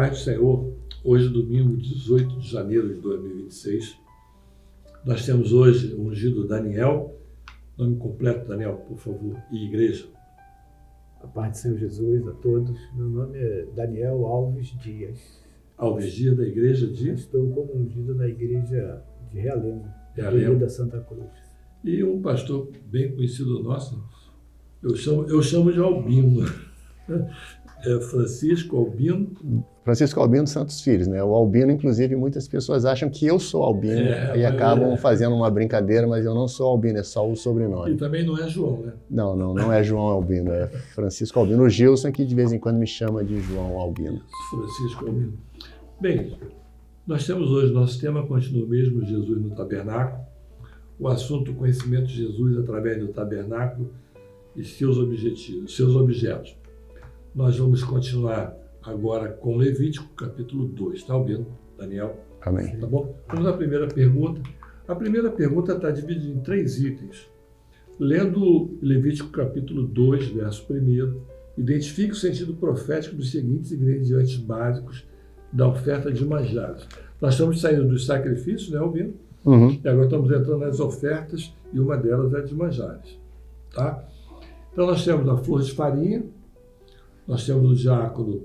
paz do Senhor. Hoje, domingo, 18 de janeiro de 2026. Nós temos hoje o ungido Daniel. Nome completo, Daniel, por favor, e igreja. A paz do Senhor Jesus a todos. Meu nome é Daniel Alves Dias. Alves Dias, da igreja de... Estou como ungido na igreja de Realengo, da Santa Cruz. E um pastor bem conhecido nosso, eu chamo de Albino. É Francisco Albino. Francisco Albino Santos Filhos, né? O Albino, inclusive, muitas pessoas acham que eu sou Albino e acabam fazendo uma brincadeira, mas eu não sou Albino, é só o sobrenome. E também não é João, né? Não é João Albino, é Francisco Albino. O Gilson, que de vez em quando me chama de João Albino. Francisco Albino. Bem, nós temos hoje, nosso tema continua o mesmo, Jesus no tabernáculo. O assunto, o conhecimento de Jesus através do tabernáculo e seus objetivos, seus objetos. Nós vamos continuar agora com Levítico, capítulo 2. Está ouvindo, Daniel? Amém. Tá bom? Vamos à primeira pergunta. A primeira pergunta está dividida em 3 itens. Lendo Levítico, capítulo 2, verso 1, identifique o sentido profético dos seguintes ingredientes básicos da oferta de manjares. Nós estamos saindo dos sacrifícios, né, Albino? Uhum. E agora estamos entrando nas ofertas e uma delas é de manjares. Tá? Então nós temos a flor de farinha, nós temos o diácono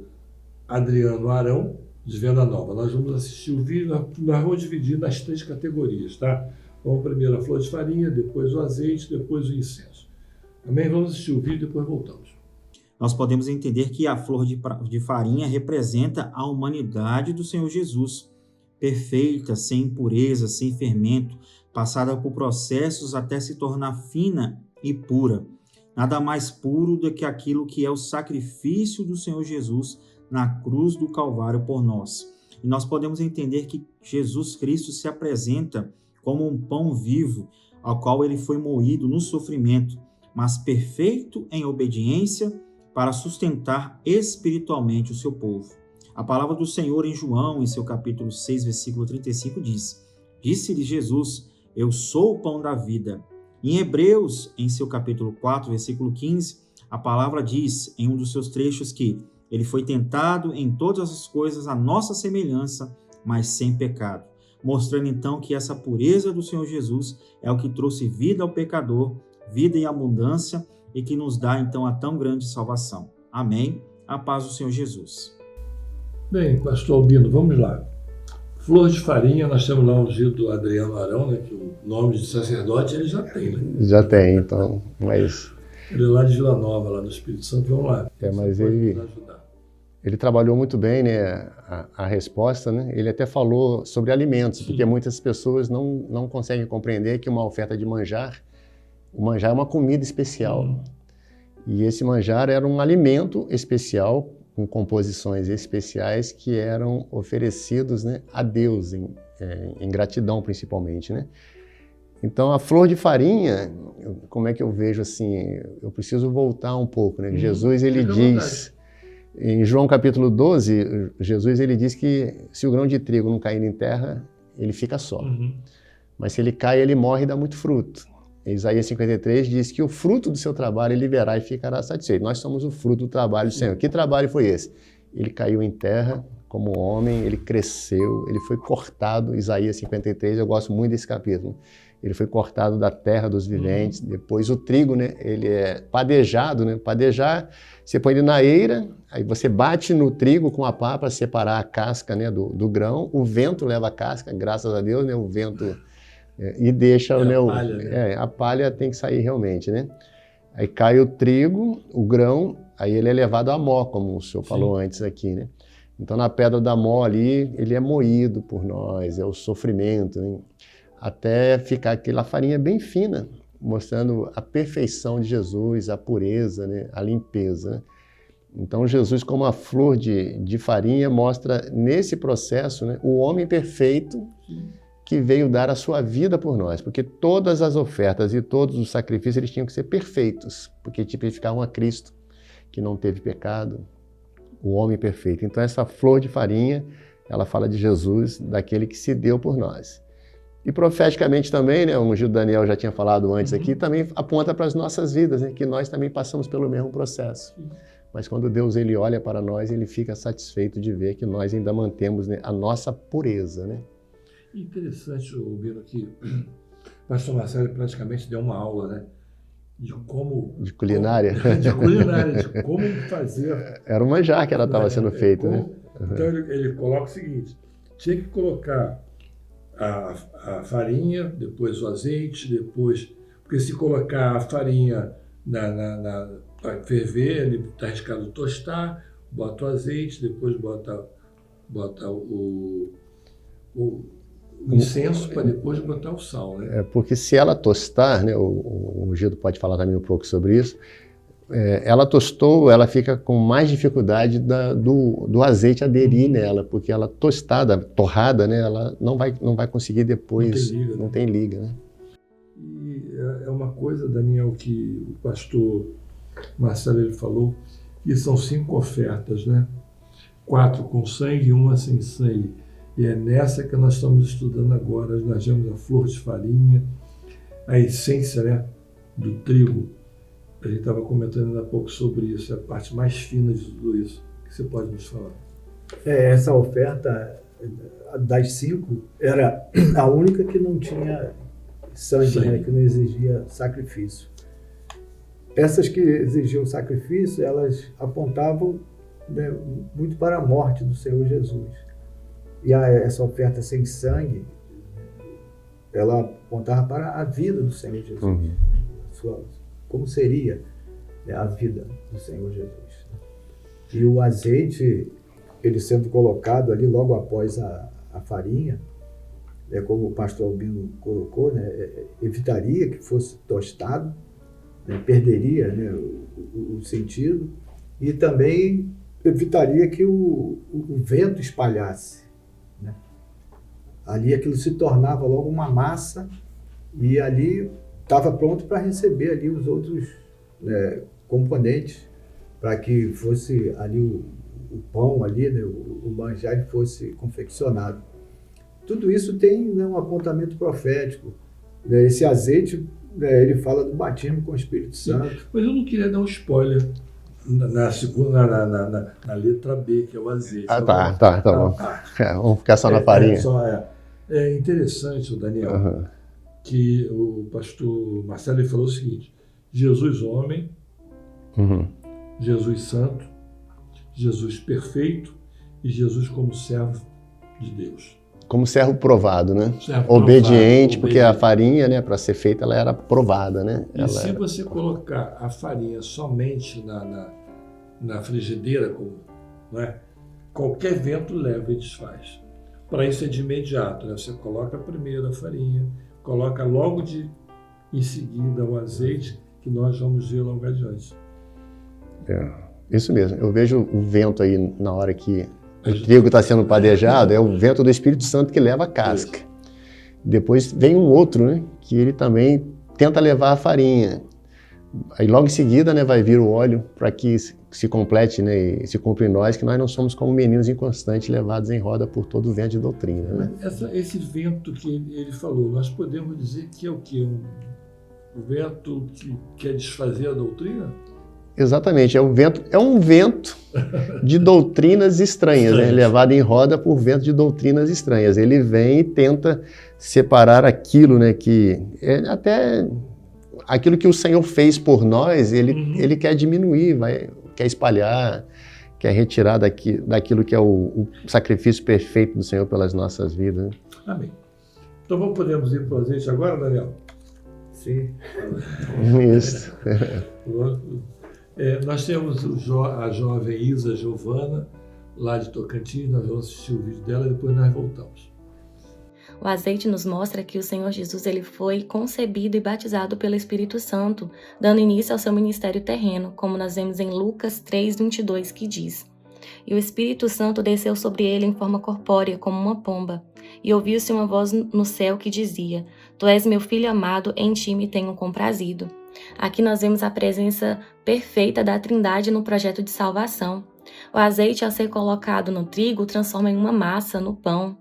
Adriano Arão, de Venda Nova. Nós vamos assistir o vídeo, nós vamos dividir nas 3 categorias, tá? Vamos primeiro a flor de farinha, depois o azeite, depois o incenso. Amém? Vamos assistir o vídeo e depois voltamos. Nós podemos entender que a flor de farinha representa a humanidade do Senhor Jesus, perfeita, sem impureza, sem fermento, passada por processos até se tornar fina e pura. Nada mais puro do que aquilo que é o sacrifício do Senhor Jesus na cruz do Calvário por nós. E nós podemos entender que Jesus Cristo se apresenta como um pão vivo, ao qual ele foi moído no sofrimento, mas perfeito em obediência para sustentar espiritualmente o seu povo. A palavra do Senhor em João, em seu capítulo 6, versículo 35, diz: Disse-lhe Jesus, eu sou o pão da vida. Em Hebreus, em seu capítulo 4, versículo 15, a palavra diz, em um dos seus trechos, que ele foi tentado em todas as coisas à nossa semelhança, mas sem pecado. Mostrando então que essa pureza do Senhor Jesus é o que trouxe vida ao pecador, vida em abundância e que nos dá então a tão grande salvação. Amém? A paz do Senhor Jesus. Bem, pastor Albino, vamos lá. Flor de farinha, nós temos lá o ungido Adriano Arão, né, que o nome de sacerdote ele já tem, né? Já tem, então, mas... Ele é lá de Vila Nova, lá do Espírito Santo, vamos lá. Mas ele trabalhou muito bem, né, a resposta, né? Ele até falou sobre alimentos, porque muitas pessoas não conseguem compreender que uma oferta de manjar, o manjar é uma comida especial. E esse manjar era um alimento especial, com composições especiais que eram oferecidos, né, a Deus, em gratidão principalmente, né? Então, a flor de farinha, como é que eu vejo assim? Eu preciso voltar um pouco, né? Jesus, ele diz, em João capítulo 12, Jesus, ele diz que se o grão de trigo não cair em terra, ele fica só. Mas se ele cai, ele morre e dá muito fruto. Isaías 53 diz que o fruto do seu trabalho ele verá e ficará satisfeito. Nós somos o fruto do trabalho do Senhor. Que trabalho foi esse? Ele caiu em terra como homem, ele cresceu, ele foi cortado. Isaías 53, eu gosto muito desse capítulo. Ele foi cortado da terra dos viventes. Depois o trigo, né, ele é padejado, né? Padejar, você põe ele na eira, aí você bate no trigo com a pá para separar a casca, né, do grão. O vento leva a casca, graças a Deus, né, o vento e deixa palha, né? A palha tem que sair realmente, né? Aí cai o trigo, o grão, aí ele é levado à mó, como o senhor falou antes aqui, né? Então na pedra da mó ali, ele é moído por nós, é o sofrimento, né? Até ficar aquela farinha bem fina, mostrando a perfeição de Jesus, a pureza, né? A limpeza, né? Então Jesus, como a flor de farinha, mostra nesse processo, né, o homem perfeito que veio dar a sua vida por nós, porque todas as ofertas e todos os sacrifícios eles tinham que ser perfeitos, porque tipificavam a Cristo, que não teve pecado, o homem perfeito. Então essa flor de farinha, ela fala de Jesus, daquele que se deu por nós. E profeticamente também, né, o ungido Daniel já tinha falado antes aqui, também aponta para as nossas vidas, né, que nós também passamos pelo mesmo processo. mas quando Deus ele olha para nós, ele fica satisfeito de ver que nós ainda mantemos, né, a nossa pureza, né? Interessante, Bino, que o pastor Marcelo praticamente deu uma aula, né? De como... De culinária. De culinária, de como fazer... Era um manjar que ela estava sendo feita, né? Então ele coloca o seguinte, tinha que colocar a farinha, depois o azeite, depois... Porque se colocar a farinha para ferver, ele está arriscado tostar, bota o azeite, depois bota o incenso para depois botar o sal, né? Porque se ela tostar, né, o Gildo pode falar também um pouco sobre isso, ela tostou, ela fica com mais dificuldade do azeite aderir nela, porque ela tostada, torrada, né, ela não vai conseguir depois, não tem liga, né? E é uma coisa, Daniel, que o pastor Marcelo ele falou, que são 5 ofertas, né? 4 com sangue e 1 sem sangue. E é nessa que nós estamos estudando agora. Nós vemos a flor de farinha, a essência, né, do trigo. A gente estava comentando ainda há pouco sobre isso, é a parte mais fina de tudo isso. O que você pode nos falar? Essa oferta das 5 era a única que não tinha sangue, né, que não exigia sacrifício. Essas que exigiam sacrifício, elas apontavam, né, muito para a morte do Senhor Jesus. E essa oferta sem sangue, ela apontava para a vida do Senhor Jesus. Né? Como seria, né, a vida do Senhor Jesus. E o azeite, ele sendo colocado ali logo após a farinha, como o pastor Albino colocou, né, evitaria que fosse tostado, né, perderia, né, o sentido, e também evitaria que o vento espalhasse. Né? Ali aquilo se tornava logo uma massa e ali estava pronto para receber ali os outros, né, componentes, para que fosse ali o pão, ali, né, o manjar fosse confeccionado. Tudo isso tem, né, um apontamento profético. Né? Esse azeite, né, ele fala do batismo com o Espírito Santo. Mas eu não queria dar um spoiler na segunda, na letra B, que é o azeite. Tá bom. Vamos ficar só na farinha. É interessante, Daniel, que o pastor Marcelo falou o seguinte: Jesus homem, Jesus santo, Jesus perfeito e Jesus como servo de Deus. Como servo provado, né? Obediente, porque a farinha, né, para ser feita, ela era provada, né? Se você colocar a farinha somente na frigideira, né, qualquer vento leva e desfaz. Para isso é de imediato, né? Você coloca primeiro a farinha, coloca logo em seguida o azeite, que nós vamos ver logo adiante. Isso mesmo. Eu vejo o vento aí na hora que o trigo está sendo padejado, é o vento do Espírito Santo que leva a casca. Isso. Depois vem um outro, né, que ele também tenta levar a farinha. Aí logo em seguida, né, vai vir o óleo para que se complete, né, e se cumpra em nós que nós não somos como meninos inconstantes levados em roda por todo o vento de doutrina. Né? Esse vento que ele falou, nós podemos dizer que é o quê? Um vento que quer desfazer a doutrina? Exatamente, é um vento de doutrinas estranhas, né? Levado em roda por vento de doutrinas estranhas. Ele vem e tenta separar aquilo, né, que é até aquilo que o Senhor fez por nós, ele quer diminuir, quer espalhar, quer retirar daquilo que é o sacrifício perfeito do Senhor pelas nossas vidas. Né? Amém. Então podemos ir para o azeite agora, Daniel? Sim. Isso. Nós temos a jovem Isa Giovana, lá de Tocantins. Nós vamos assistir o vídeo dela e depois nós voltamos. O azeite nos mostra que o Senhor Jesus ele foi concebido e batizado pelo Espírito Santo, dando início ao seu ministério terreno, como nós vemos em Lucas 3:22, que diz: E o Espírito Santo desceu sobre ele em forma corpórea, como uma pomba, e ouviu-se uma voz no céu que dizia: Tu és meu filho amado, em ti me tenho comprazido. Aqui nós vemos a presença perfeita da Trindade no projeto de salvação. O azeite, ao ser colocado no trigo, transforma em uma massa no pão.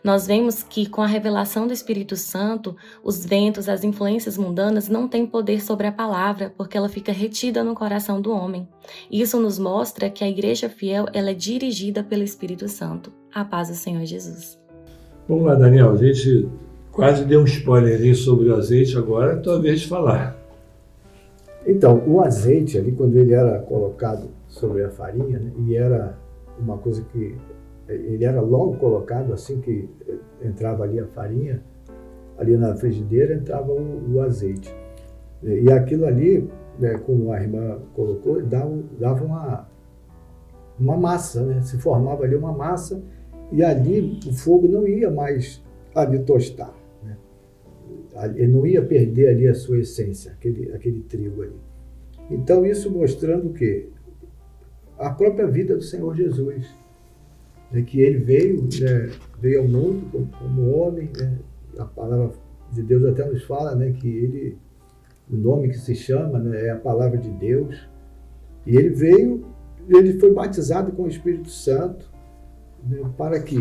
Nós vemos que com a revelação do Espírito Santo, os ventos, as influências mundanas não têm poder sobre a palavra, porque ela fica retida no coração do homem. Isso nos mostra que a igreja fiel ela é dirigida pelo Espírito Santo. A paz do Senhor Jesus. Vamos lá, Daniel, a gente quase deu um spoiler ali sobre o azeite, agora é a tua vez de falar. Então, o azeite ali, quando ele era colocado sobre a farinha, né, e era uma coisa que ele era logo colocado, assim que entrava ali a farinha, ali na frigideira entrava o azeite. E aquilo ali, né, como a irmã colocou, dava uma massa, né? Se formava ali uma massa e ali o fogo não ia mais ali tostar, né? Ele não ia perder ali a sua essência, aquele trigo ali. Então isso mostrando o quê? A própria vida do Senhor Jesus, né? Que ele veio ao mundo como homem, né? A palavra de Deus até nos fala, né, que ele, o nome que se chama, né, é a palavra de Deus. E ele veio, ele foi batizado com o Espírito Santo, né, para que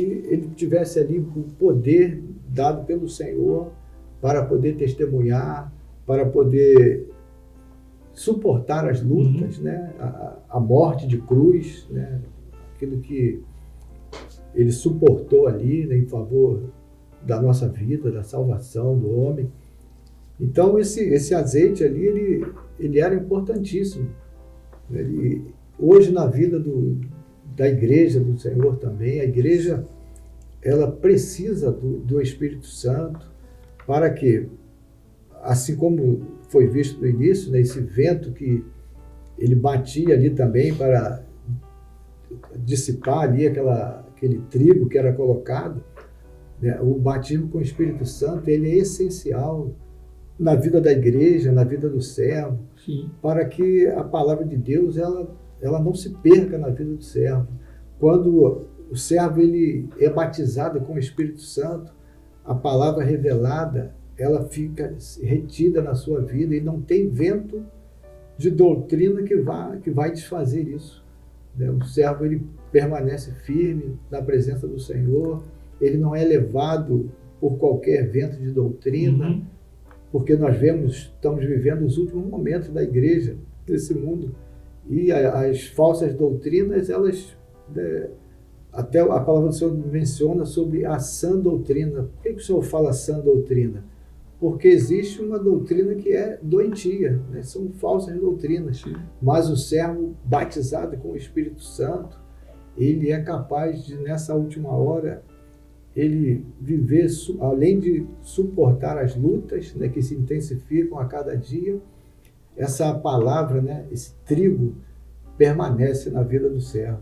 ele tivesse ali o poder dado pelo Senhor para poder testemunhar, para poder suportar as lutas, né, a morte de cruz, né, aquilo que ele suportou ali, né, em favor da nossa vida, da salvação do homem. Então esse azeite ali, ele era importantíssimo. Hoje na vida da igreja do Senhor também, a igreja ela precisa do Espírito Santo para que, assim como foi visto no início, né, esse vento que ele batia ali também para dissipar ali aquele trigo que era colocado, né, o batismo com o Espírito Santo ele é essencial na vida da igreja, na vida do servo, Sim. para que a palavra de Deus ela não se perca na vida do servo. Quando o servo ele é batizado com o Espírito Santo, a palavra revelada ela fica retida na sua vida e não tem vento de doutrina que vai desfazer isso. O servo ele permanece firme na presença do Senhor, ele não é levado por qualquer vento de doutrina, porque nós estamos vivendo os últimos momentos da igreja, desse mundo, e as falsas doutrinas, elas, até a palavra do Senhor menciona sobre a sã doutrina. Por que o Senhor fala sã doutrina? Porque existe uma doutrina que é doentia, né? São falsas doutrinas. Sim. Mas o servo batizado com o Espírito Santo, ele é capaz de, nessa última hora, ele viver, além de suportar as lutas, né, que se intensificam a cada dia, essa palavra, né, esse trigo, permanece na vida do servo.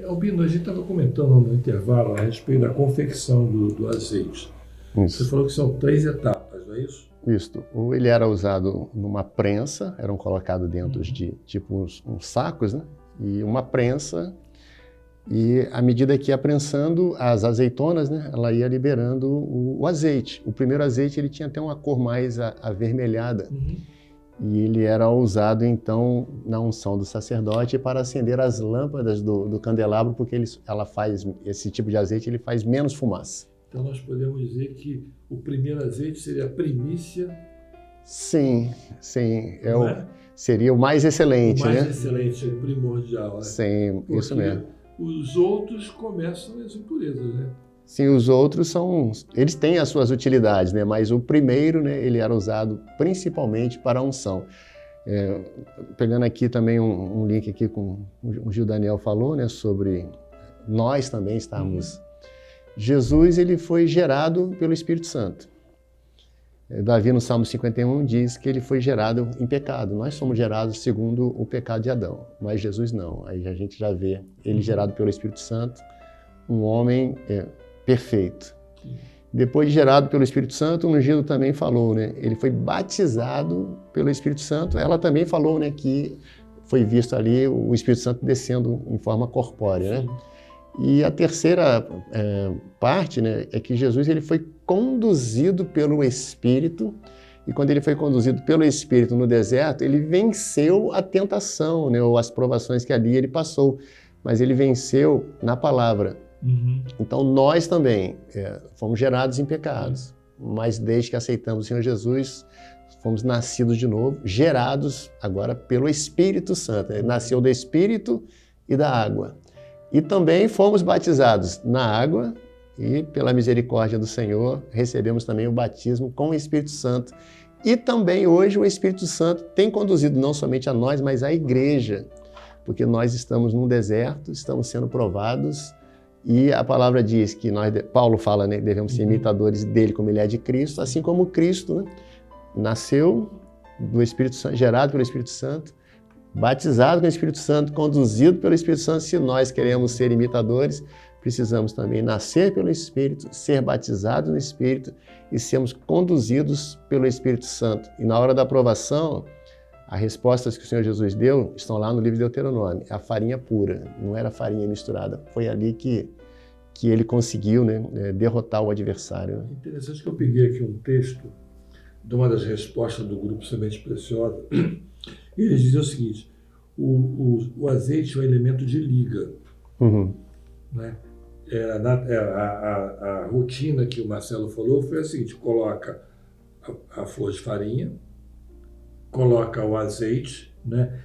Albino, a gente estava comentando no intervalo a respeito da confecção do azeite. Isso. Você falou que são 3 etapas, não é isso? Isso. Ele era usado numa prensa, eram colocados dentro de tipo uns sacos, né? E uma prensa, e à medida que ia prensando as azeitonas, né, ela ia liberando o azeite. O primeiro azeite ele tinha até uma cor mais avermelhada. E ele era usado, então, na unção do sacerdote para acender as lâmpadas do candelabro, porque esse tipo de azeite ele faz menos fumaça. Então nós podemos dizer que o primeiro azeite seria a primícia. Sim, sim. Seria o mais excelente, né? O mais excelente, primordial. Né? Sim, porque isso mesmo. Os outros começam as impurezas, né? Sim, os outros eles têm as suas utilidades, né? Mas o primeiro, né, ele era usado principalmente para a unção. Pegando aqui também um link aqui com o Gil Daniel falou, né, sobre nós também estarmos... Jesus ele foi gerado pelo Espírito Santo. Davi no Salmo 51 diz que ele foi gerado em pecado. Nós somos gerados segundo o pecado de Adão, mas Jesus não. Aí a gente já vê ele gerado pelo Espírito Santo, um homem perfeito. Depois de gerado pelo Espírito Santo, o ungido também falou, né? Ele foi batizado pelo Espírito Santo. Ela também falou, né, que foi visto ali o Espírito Santo descendo em forma corpórea, né? E a terceira parte, né, é que Jesus ele foi conduzido pelo Espírito, e quando ele foi conduzido pelo Espírito no deserto, ele venceu a tentação, né, ou as provações que ali ele passou, mas ele venceu na palavra. Uhum. Então, nós também fomos gerados em pecados, mas desde que aceitamos o Senhor Jesus, fomos nascidos de novo, gerados agora pelo Espírito Santo. Ele nasceu do Espírito e da água. E também fomos batizados na água e, pela misericórdia do Senhor, recebemos também o batismo com o Espírito Santo. E também hoje o Espírito Santo tem conduzido não somente a nós, mas à igreja, porque nós estamos num deserto, estamos sendo provados, e a palavra diz que Paulo fala, né, devemos ser imitadores dele como ele é de Cristo, assim como Cristo, né, nasceu do Espírito Santo, gerado pelo Espírito Santo, batizado com o Espírito Santo, conduzido pelo Espírito Santo. Se nós queremos ser imitadores, precisamos também nascer pelo Espírito, ser batizados no Espírito e sermos conduzidos pelo Espírito Santo. E na hora da aprovação, as respostas que o Senhor Jesus deu estão lá no livro de Deuteronômio. A farinha pura, não era farinha misturada. Foi ali que ele conseguiu, né, derrotar o adversário. É interessante que eu peguei aqui um texto de uma das respostas do grupo Semente Preciosa. E eles dizem o seguinte: o azeite é um elemento de liga. Uhum. Né? A rotina que o Marcelo falou foi a seguinte: coloca a flor de farinha, coloca o azeite, né?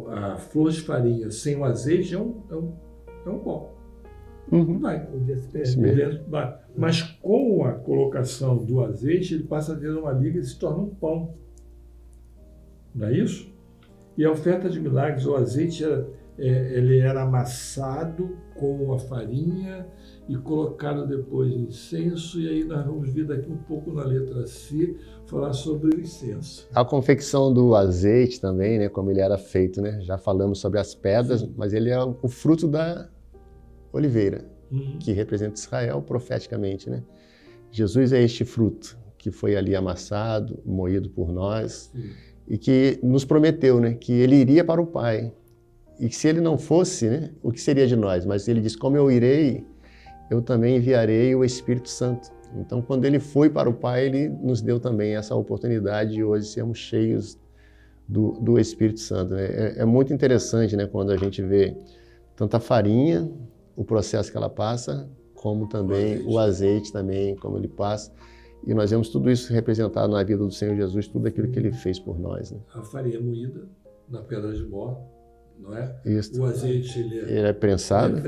A flor de farinha sem o azeite é um pó. Uhum. Vai. Vai. Mas com a colocação do azeite, ele passa a ter uma liga e se torna um pão. Não é isso? E a oferta de milagres, o azeite ele era amassado com a farinha e colocado depois em incenso, e aí nós vamos vir daqui um pouco na letra C falar sobre o incenso. A confecção do azeite também, né, como ele era feito, né? Já falamos sobre as pedras, sim, mas ele é o fruto da oliveira, que representa Israel profeticamente, né? Jesus é este fruto que foi ali amassado, moído por nós, sim, e que nos prometeu, né, que ele iria para o Pai. E que se ele não fosse, né, o que seria de nós? Mas ele diz: como eu irei, eu também enviarei o Espírito Santo. Então, quando ele foi para o Pai, ele nos deu também essa oportunidade de hoje sermos cheios do Espírito Santo. Né? É muito interessante, né, quando a gente vê tanta farinha, o processo que ela passa, como também o azeite também, como ele passa. E nós vemos tudo isso representado na vida do Senhor Jesus, tudo aquilo que ele fez por nós. Né? A farinha moída na pedra de mó, não é? Isso. O azeite ele é prensado.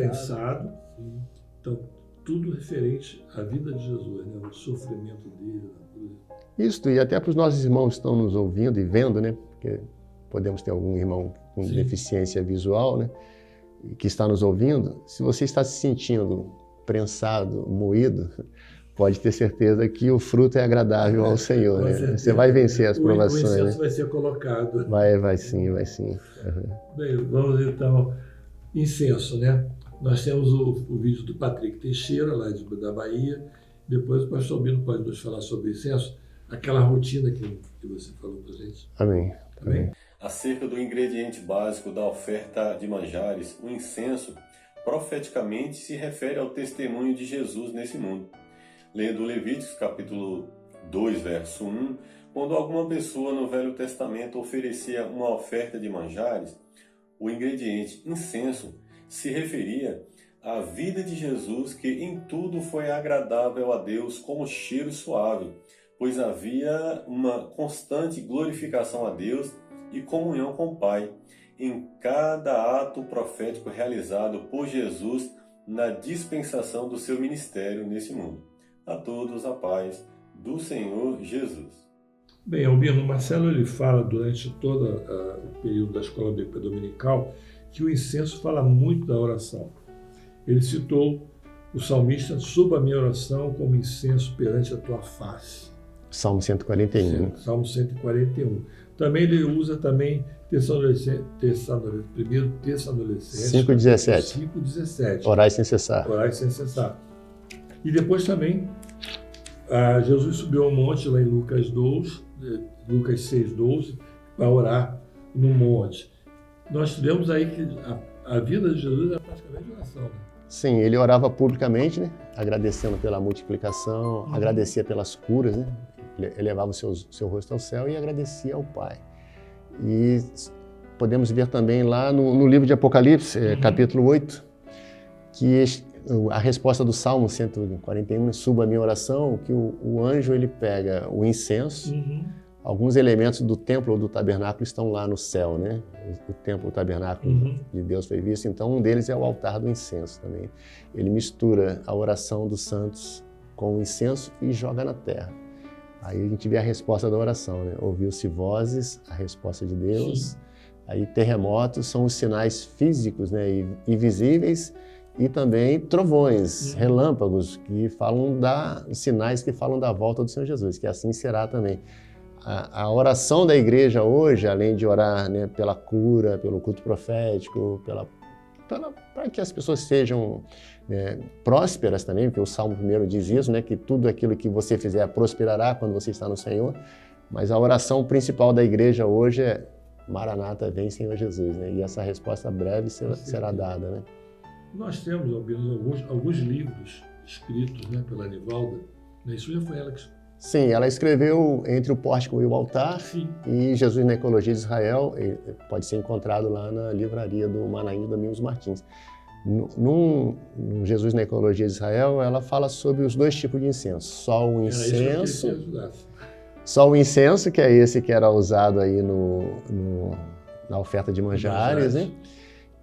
Então, tudo referente à vida de Jesus, né? O sofrimento dele na cruz. Isso, e até para os nossos irmãos que estão nos ouvindo e vendo, né? Porque podemos ter algum irmão com sim, deficiência visual, né? Que está nos ouvindo. Se você está se sentindo prensado, moído, pode ter certeza que o fruto é agradável ao Senhor. Né? Você vai vencer as provações. O incenso, né, vai ser colocado. Vai sim, vai sim. Uhum. Bem, vamos então, incenso, né? Nós temos o vídeo do Patrick Teixeira, lá da Bahia. Depois o pastor Bino pode nos falar sobre incenso, aquela rotina que você falou para a gente. Amém. Amém. Acerca do ingrediente básico da oferta de manjares, o incenso profeticamente se refere ao testemunho de Jesus nesse mundo. Lendo Levíticos capítulo 2, verso 1, quando alguma pessoa no Velho Testamento oferecia uma oferta de manjares, o ingrediente incenso se referia à vida de Jesus, que em tudo foi agradável a Deus como cheiro suave, pois havia uma constante glorificação a Deus e comunhão com o Pai em cada ato profético realizado por Jesus na dispensação do seu ministério nesse mundo. A todos a paz do Senhor Jesus. Bem, Albino, o Marcelo ele fala durante todo o período da escola bíblica dominical que o incenso fala muito da oração. Ele citou o salmista: suba a minha oração como incenso perante a tua face. Salmo 141. Salmo 141. Também ele usa também 1 Tessalonicenses 5,17. Orai sem cessar. Orai sem cessar. E depois também, Jesus subiu ao monte lá em Lucas 6,12, para orar no monte. Nós tivemos aí que a vida de Jesus é praticamente oração. Né? Sim, ele orava publicamente, né? Agradecendo pela multiplicação, agradecia pelas curas, né? Ele elevava o seu rosto ao céu e agradecia ao Pai. E podemos ver também lá no livro de Apocalipse, capítulo 8, que a resposta do Salmo 141, suba a minha oração, que o anjo ele pega o incenso, alguns elementos do templo ou do tabernáculo estão lá no céu, né? O templo, o tabernáculo de Deus foi visto, então um deles é o altar do incenso também. Ele mistura a oração dos santos com o incenso e joga na terra. Aí a gente vê a resposta da oração, né? Ouviu-se vozes, a resposta de Deus. Sim. Aí terremotos são os sinais físicos, né? Invisíveis, e também trovões, relâmpagos, que falam sinais que falam da volta do Senhor Jesus, que assim será também. A oração da igreja hoje, além de orar, né, pela cura, pelo culto profético, para que as pessoas sejam prósperas também, porque o Salmo 1 diz isso, né, que tudo aquilo que você fizer prosperará quando você está no Senhor, mas a oração principal da igreja hoje é Maranata, vem Senhor Jesus, né, e essa resposta breve será dada, né. Nós temos, Albino, alguns livros escritos, né, pela Nivalda, né, isso já foi ela que... Sim, ela escreveu Entre o Pórtico e o Altar. Sim. E Jesus na Ecologia de Israel, pode ser encontrado lá na livraria do Manaim do Domingos Martins. No Jesus na Ecologia de Israel, ela fala sobre os dois tipos de incenso. Só o incenso, que é esse que era usado aí na oferta de manjares, né?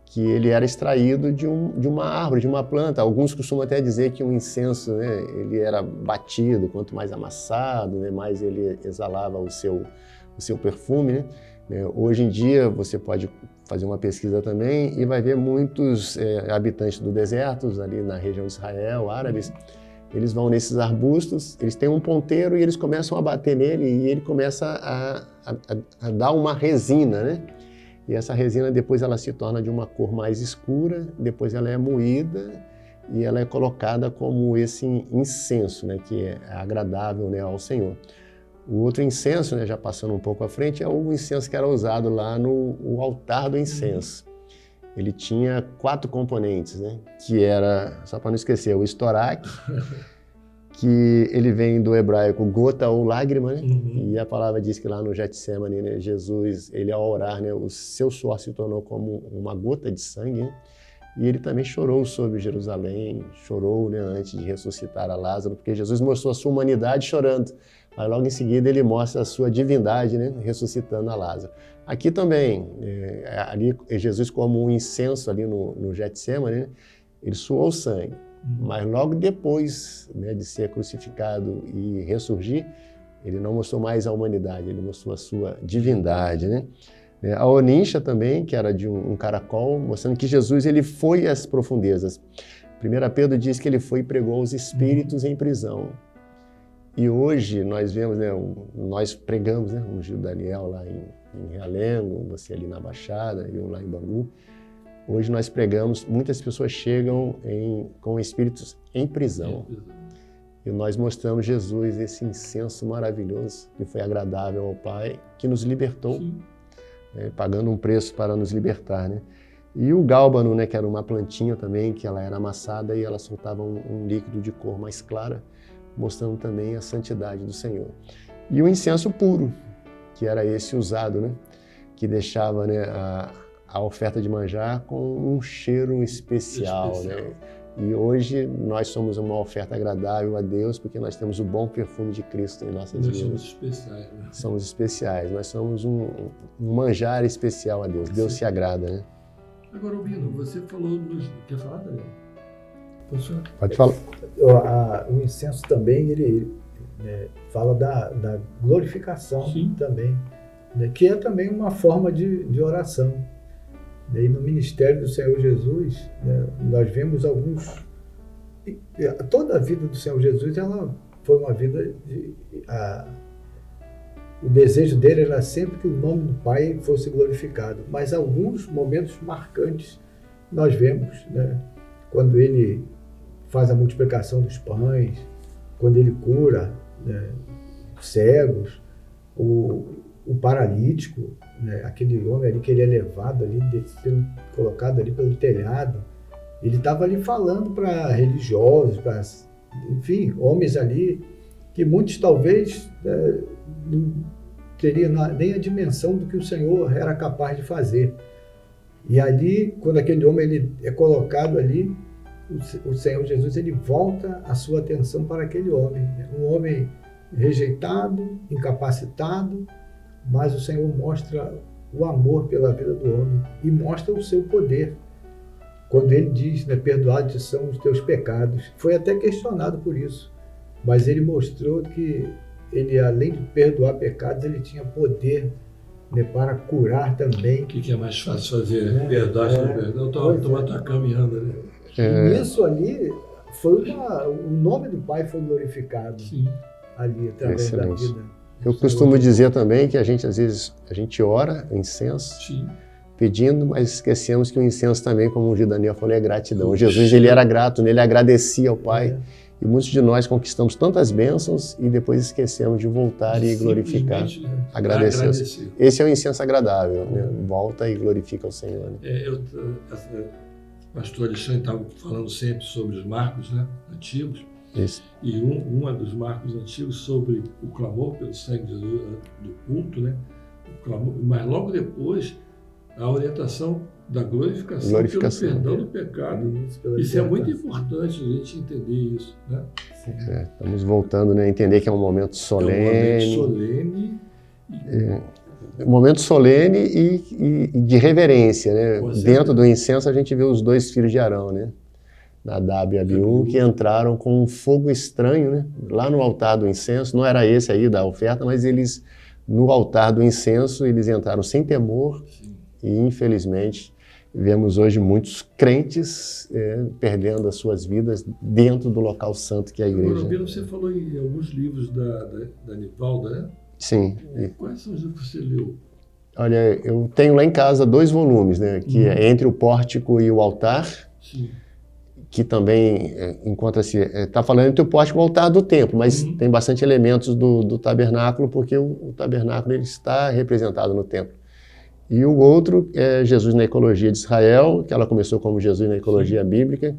Que ele era extraído de uma árvore, de uma planta. Alguns costumam até dizer que um incenso, né, ele era batido, quanto mais amassado, né, mais ele exalava o seu perfume, né? Hoje em dia você pode fazer uma pesquisa também e vai ver muitos habitantes do deserto, ali na região de Israel, árabes, eles vão nesses arbustos, eles têm um ponteiro e eles começam a bater nele e ele começa a dar uma resina, né? E essa resina depois ela se torna de uma cor mais escura, depois ela é moída e ela é colocada como esse incenso, né, que é agradável, né, ao Senhor. O outro incenso, né, já passando um pouco à frente, é o incenso que era usado lá no altar do incenso. Ele tinha 4 componentes, né, que era, só para não esquecer, o estoraque, que ele vem do hebraico gota ou lágrima, né? E a palavra diz que lá no Getsemane, né, Jesus, ele ao orar, né, o seu suor se tornou como uma gota de sangue, né? E ele também chorou sobre Jerusalém, chorou, né, antes de ressuscitar a Lázaro, porque Jesus mostrou a sua humanidade chorando, mas logo em seguida ele mostra a sua divindade, né, ressuscitando a Lázaro. Aqui também, ali Jesus como um incenso ali no Getsemane, né, ele suou sangue. Mas logo depois, né, de ser crucificado e ressurgir, ele não mostrou mais a humanidade, ele mostrou a sua divindade, né? A onincha também, que era de um caracol, mostrando que Jesus ele foi às profundezas. 1 Pedro diz que ele foi e pregou aos espíritos em prisão. E hoje nós vemos, né, nós pregamos, né, o Gil Daniel lá em Realengo, você ali na Baixada, eu lá em Bangu. Hoje nós pregamos, muitas pessoas chegam com espíritos em prisão. E nós mostramos Jesus, esse incenso maravilhoso, que foi agradável ao Pai, que nos libertou, né, pagando um preço para nos libertar, né? E o gálbano, né, que era uma plantinha também, que ela era amassada e ela soltava um líquido de cor mais clara, mostrando também a santidade do Senhor. E o incenso puro, que era esse usado, né, que deixava, né, a oferta de manjar com um cheiro especial, né? E hoje nós somos uma oferta agradável a Deus porque nós temos o bom perfume de Cristo em nossas vidas. Nós somos especiais, né? Somos especiais, nós somos um manjar especial a Deus. Deus se agrada, né? Agora, Albino, você falou... Quer falar, Daniel? Pode falar. O incenso também, ele fala da glorificação também, né? Que é também uma forma de oração. E no ministério do Senhor Jesus, né, nós vemos alguns... Toda a vida do Senhor Jesus, ela foi uma vida o desejo dele era sempre que o nome do Pai fosse glorificado. Mas alguns momentos marcantes nós vemos, né, quando ele faz a multiplicação dos pães, quando ele cura, né, cegos, o paralítico, né, aquele homem ali que ele é levado ali, colocado ali pelo telhado, ele estava ali falando para religiosos, para, enfim, homens ali que muitos talvez teria nem a dimensão do que o Senhor era capaz de fazer. E ali, quando aquele homem ele é colocado ali, o Senhor Jesus ele volta a sua atenção para aquele homem. Um homem rejeitado, incapacitado, mas o Senhor mostra o amor pela vida do homem e mostra o seu poder. Quando ele diz, né, perdoados são os teus pecados. Foi até questionado por isso, mas ele mostrou que ele, além de perdoar pecados, ele tinha poder, né, para curar também. O que é mais fácil fazer? Perdoar, perdão. Estou caminhando, né? E isso ali, o nome do Pai foi glorificado. Sim. Ali, através da vida. Eu costumo dizer também que às vezes, a gente ora o incenso, sim, pedindo, mas esquecemos que o incenso também, como o Daniel falou, é gratidão. Jesus, ele era grato, ele agradecia ao Pai. E muitos de nós conquistamos tantas bênçãos e depois esquecemos de voltar e glorificar, agradecer. Esse é o incenso agradável, né? Volta e glorifica o Senhor. Né? O pastor Alexandre estava falando sempre sobre os marcos, né, antigos. Isso. E um dos marcos antigos sobre o clamor pelo sangue de Jesus, do culto, né? O clamor, mas logo depois a orientação da glorificação. Pelo perdão do pecado. Isso é muito importante a gente entender isso, né? Estamos voltando, né, a entender que é um momento solene. Um momento solene e de reverência, né? Dentro do incenso a gente vê os dois filhos de Arão, né? Nadab e Abiú, que entraram com um fogo estranho, né? Lá no altar do incenso. Não era esse aí da oferta, mas eles, no altar do incenso, eles entraram sem temor. Sim. E, infelizmente, vemos hoje muitos crentes perdendo as suas vidas dentro do local santo que é a igreja. Agora, você falou em alguns livros da Nivalda, né? Sim. Quais são os livros que você leu? Olha, eu tenho lá em casa 2 volumes, né? Que é Entre o Pórtico e o Altar. Sim. Que também encontra-se, está falando entre o pórtico e o altar do templo, mas tem bastante elementos do tabernáculo, porque o tabernáculo ele está representado no templo. E o outro é Jesus na Ecologia de Israel, que ela começou como Jesus na Ecologia Bíblica,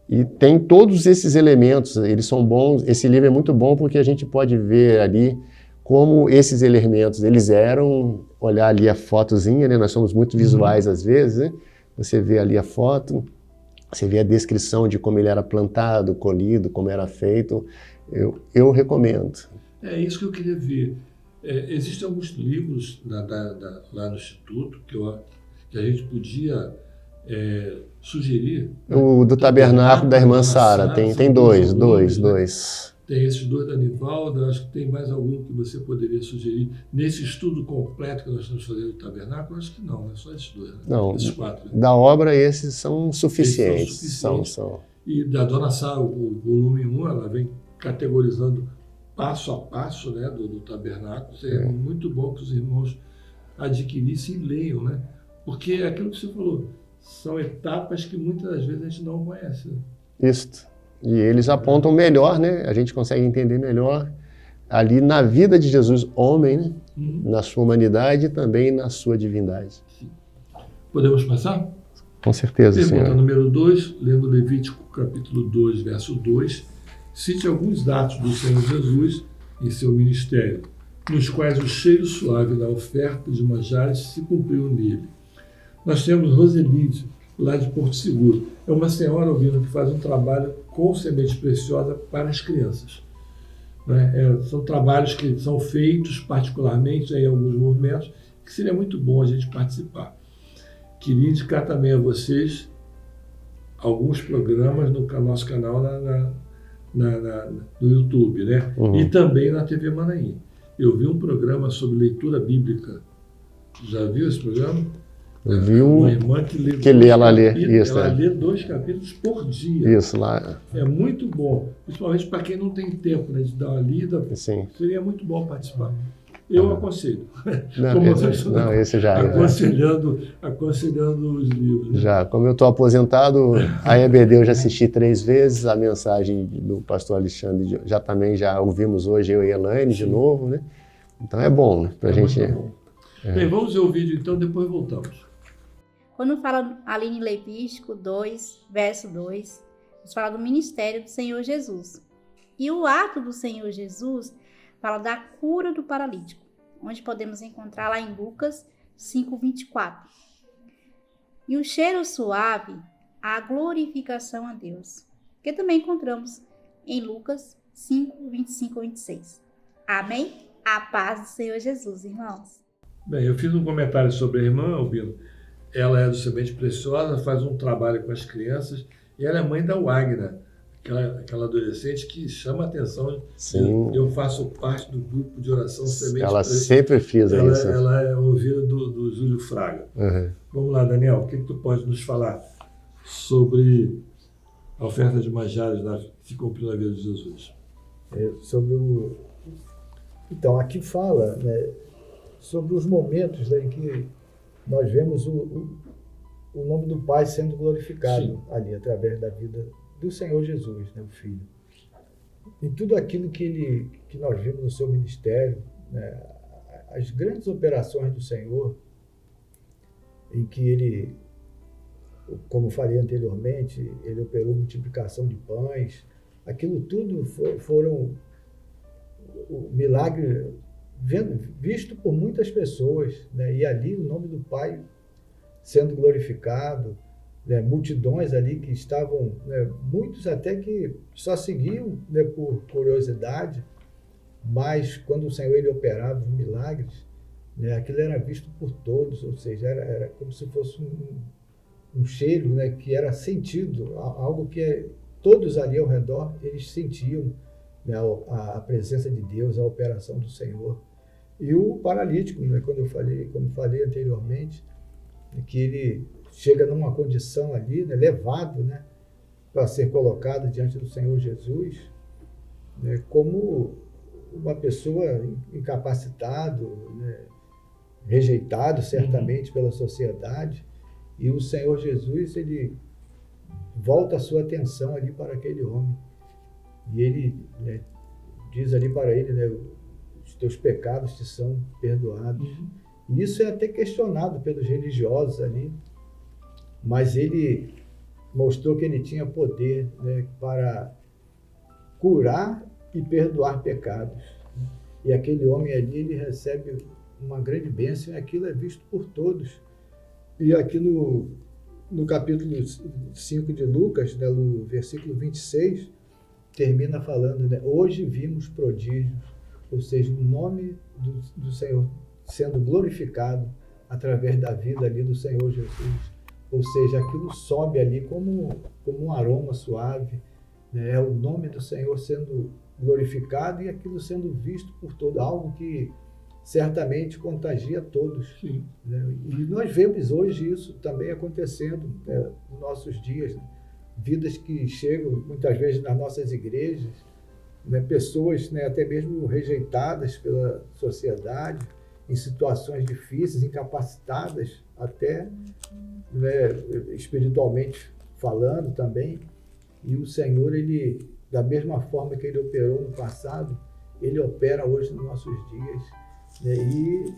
e tem todos esses elementos, eles são bons. Esse livro é muito bom porque a gente pode ver ali como esses elementos, eles eram, olhar ali a fotozinha, né? Nós somos muito visuais às vezes, né? Você vê ali a foto, você vê a descrição de como ele era plantado, colhido, como era feito. Eu recomendo. É isso que eu queria ver. Existem alguns livros lá no Instituto que a gente podia sugerir. O do Tabernáculo da Irmã Sara, tem dois. Tem esses 2 da Nivalda, acho que tem mais algum que você poderia sugerir. Nesse estudo completo que nós estamos fazendo do Tabernáculo, acho que não, é só esses 2. Né? Não, esses 4. Né? Da obra esses são suficientes. São. E da Dona Sara, o volume 1, ela vem categorizando passo a passo, né, do Tabernáculo. É muito bom que os irmãos adquirissem e leiam, né? Porque é aquilo que você falou, são etapas que muitas das vezes a gente não conhece. Né? Isso. E eles apontam melhor, né? A gente consegue entender melhor ali na vida de Jesus, homem, né? Na sua humanidade e também na sua divindade. Sim. Podemos passar? Com certeza, Pergunta senhor. número 2, lendo Levítico capítulo 2, verso 2, cite alguns atos do Senhor Jesus em seu ministério, nos quais o cheiro suave da oferta de manjares se cumpriu nele. Nós temos Roselide, lá de Porto Seguro. É uma senhora, ouvindo, que faz um trabalho com semente preciosa para as crianças. Né? São trabalhos que são feitos particularmente em alguns movimentos, que seria muito bom a gente participar. Queria indicar também a vocês alguns programas no nosso canal no YouTube, né? E também na TV Manaim. Eu vi um programa sobre leitura bíblica. Já viu esse programa? Eu vi uma irmã que lê, ela lê. Isso, ela lê 2 capítulos por dia. Isso, lá. É muito bom, principalmente para quem não tem tempo, né, de dar uma lida. Sim. Seria muito bom participar. Eu aconselho. Não, esse já aconselhando os livros. Né? Já, como eu estou aposentado, a EBD eu já assisti 3 vezes, a mensagem do pastor Alexandre já ouvimos hoje, eu e a Elaine de novo, né? Então é bom, né, para a gente... Bem, vamos ver o vídeo então, depois voltamos. Quando fala ali em Levítico 2, verso 2, nos fala do ministério do Senhor Jesus. E o ato do Senhor Jesus fala da cura do paralítico. onde podemos encontrar lá em Lucas 5:24. E o cheiro suave, a glorificação a Deus, que também encontramos em Lucas 5:25-26. Amém? A paz do Senhor Jesus, irmãos. Bem, eu fiz um comentário sobre a irmã, Albino. Ela é do Semente Preciosa, faz um trabalho com as crianças e ela é mãe da Wagner, aquela adolescente que chama a atenção. Sim. Eu faço parte do grupo de oração Semente Ela Preciosa. sempre fez isso. Ela é ouvida do Júlio Fraga. Uhum. Vamos lá, Daniel, o que tu pode nos falar sobre a oferta de manjares que se cumpriu na vida de Jesus? Então, aqui fala, né, sobre os momentos, né, em que nós vemos o nome do Pai sendo glorificado. Sim. Ali, através da vida do Senhor Jesus, né, o Filho. Em tudo aquilo que nós vimos no seu ministério, né, as grandes operações do Senhor, em que ele, como falei anteriormente, ele operou multiplicação de pães, aquilo tudo foram o milagre visto por muitas pessoas, né? E ali o nome do Pai sendo glorificado, né? Multidões ali que estavam, né? Muitos até que só seguiam, né? Por curiosidade, mas quando o Senhor ele operava os milagres, né? Aquilo era visto por todos, ou seja, era como se fosse um cheiro, né? Que era sentido, algo que todos ali ao redor eles sentiam, né, a presença de Deus, a operação do Senhor. E o paralítico, né, como falei anteriormente, que ele chega numa condição ali, né, levado, né, para ser colocado diante do Senhor Jesus, né, como uma pessoa incapacitado, né, rejeitado certamente pela sociedade, e o Senhor Jesus ele volta a sua atenção ali para aquele homem. E ele, né, diz ali para ele, né, os teus pecados te são perdoados. E isso é até questionado pelos religiosos ali, mas ele mostrou que ele tinha poder, né, para curar e perdoar pecados. E aquele homem ali, ele recebe uma grande bênção e aquilo é visto por todos. E aqui no capítulo 5 de Lucas, né, no versículo 26, termina falando, né, hoje vimos prodígios, ou seja, o nome do Senhor sendo glorificado através da vida ali do Senhor Jesus. Ou seja, aquilo sobe ali como um aroma suave, né, é o nome do Senhor sendo glorificado e aquilo sendo visto por todo, algo que certamente contagia todos. Sim. Né? E nós vemos hoje isso também acontecendo, né, nos nossos dias, né? Vidas que chegam muitas vezes nas nossas igrejas, né, pessoas, né, até mesmo rejeitadas pela sociedade, em situações difíceis, incapacitadas até, né, espiritualmente falando também, e o Senhor, ele, da mesma forma que ele operou no passado, ele opera hoje nos nossos dias, né, e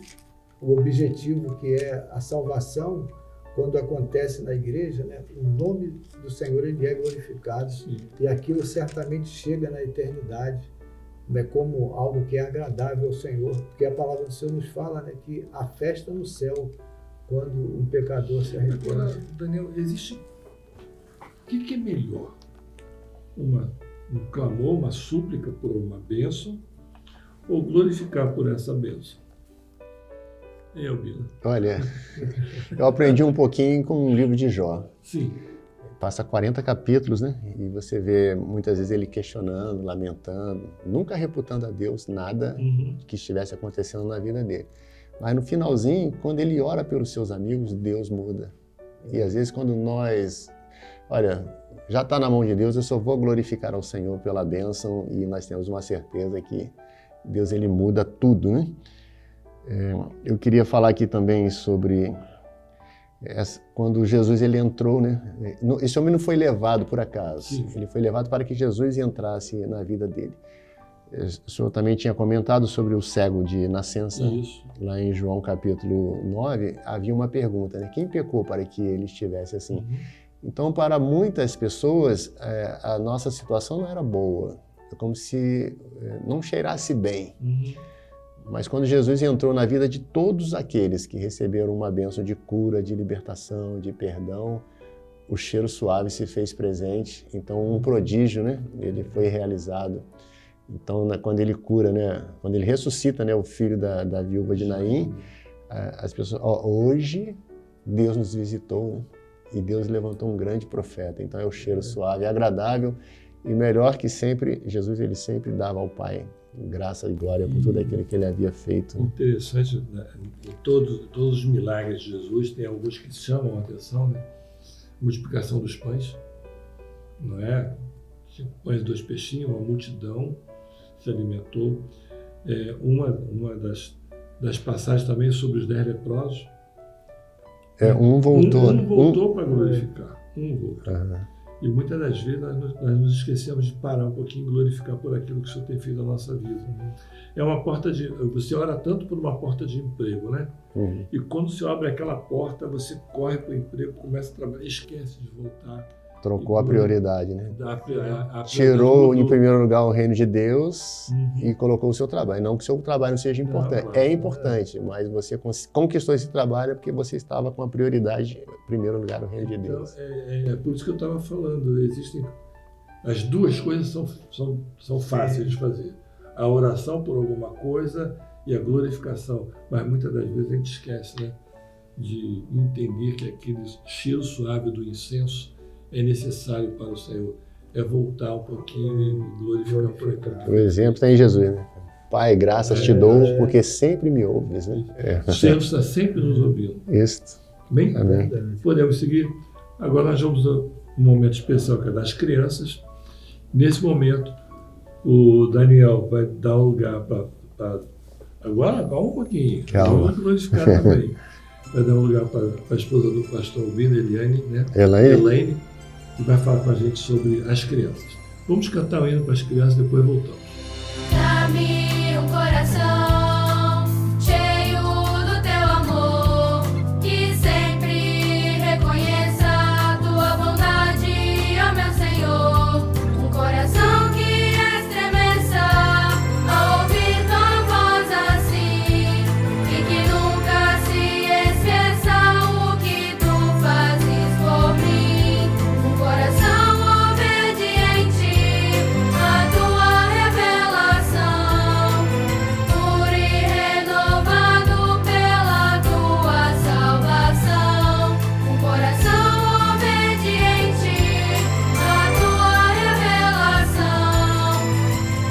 o objetivo que é a salvação, quando acontece na igreja, né, o nome do Senhor ele é glorificado. Sim. E aquilo certamente chega na eternidade, né, como algo que é agradável ao Senhor, porque a palavra do Senhor nos fala, né, que a festa no céu quando um pecador se arrepende. Agora, Daniel, existe o que é melhor? Um clamor, uma súplica por uma bênção ou glorificar por essa bênção? Albino. Olha, eu aprendi um pouquinho com o livro de Jó. Sim. Passa 40 capítulos, né? E você vê muitas vezes ele questionando, lamentando, nunca reputando a Deus nada que estivesse acontecendo na vida dele. Mas no finalzinho, quando ele ora pelos seus amigos, Deus muda. E às vezes quando nós, olha, já está na mão de Deus, eu só vou glorificar ao Senhor pela bênção e nós temos uma certeza que Deus ele muda tudo, né? Eu queria falar aqui também sobre quando Jesus ele entrou, né? Esse homem não foi levado por acaso. Sim. Ele foi levado para que Jesus entrasse na vida dele. O senhor também tinha comentado sobre o cego de nascença. Isso. Lá em João capítulo 9, havia uma pergunta, né? Quem pecou para que ele estivesse assim? Então, para muitas pessoas, a nossa situação não era boa. É como se não cheirasse bem. Mas quando Jesus entrou na vida de todos aqueles que receberam uma bênção de cura, de libertação, de perdão, o cheiro suave se fez presente. Então, um prodígio, né? Ele foi realizado. Então, quando ele cura, né? Quando ele ressuscita, né? O filho da viúva de Naim, as pessoas, hoje Deus nos visitou, né? E Deus levantou um grande profeta. Então, é o cheiro suave, agradável e melhor que sempre. Jesus, ele sempre dava ao Pai graça e glória por tudo aquilo que ele havia feito. Interessante, né? Em todos os milagres de Jesus, tem alguns que chamam a atenção, né? Multiplicação dos pães, não é? 5 pães e 2 peixinhos, uma multidão se alimentou. Uma das passagens também sobre os 10 leprosos. Um voltou. Um voltou para glorificar. Um voltou. Uhum. E muitas das vezes nós nos esquecemos de parar um pouquinho e glorificar por aquilo que o Senhor tem feito na nossa vida. É uma porta você ora tanto por uma porta de emprego, né? Uhum. E quando você abre aquela porta, você corre para o emprego, começa a trabalhar, esquece de voltar. Trocou a prioridade, né? A Tirou em primeiro lugar o reino de Deus Uhum. e colocou o seu trabalho. Não que o seu trabalho não seja importante. Não, é importante, mas você conquistou esse trabalho porque você estava com a prioridade, em primeiro lugar, o reino de Deus. Então, é por isso que eu estava falando. Existem as duas coisas são fáceis de fazer. A oração por alguma coisa e a glorificação. Mas muitas das vezes a gente esquece, né, de entender que aquele cheiro suave do incenso é necessário para o Senhor. É voltar um pouquinho e glorificar por aquilo. O exemplo está em Jesus, né? Pai, graças te dou porque sempre me ouves, né? O Senhor está sempre nos ouvindo. Isso. Bem? Amém. Podemos seguir. Agora nós vamos a um momento especial que é das crianças. Nesse momento, o Daniel vai dar um lugar para... Agora, calma um pouquinho. Calma. Vamos glorificar também. Vai dar um lugar para a esposa do pastor Albino, Eliane, né? Elaine, que vai falar com a gente sobre as crianças. Vamos cantar o hino para as crianças, depois voltamos. Dá-me um coração cheio do teu amor, que sempre reconheça a tua bondade, ó meu Senhor. Um coração que estremeça ao ouvir tua voz assim, e que nunca se esqueça o que tu fazes por mim. Um coração obediente à tua revelação, puro e renovado pela tua salvação. Um coração obediente à tua revelação,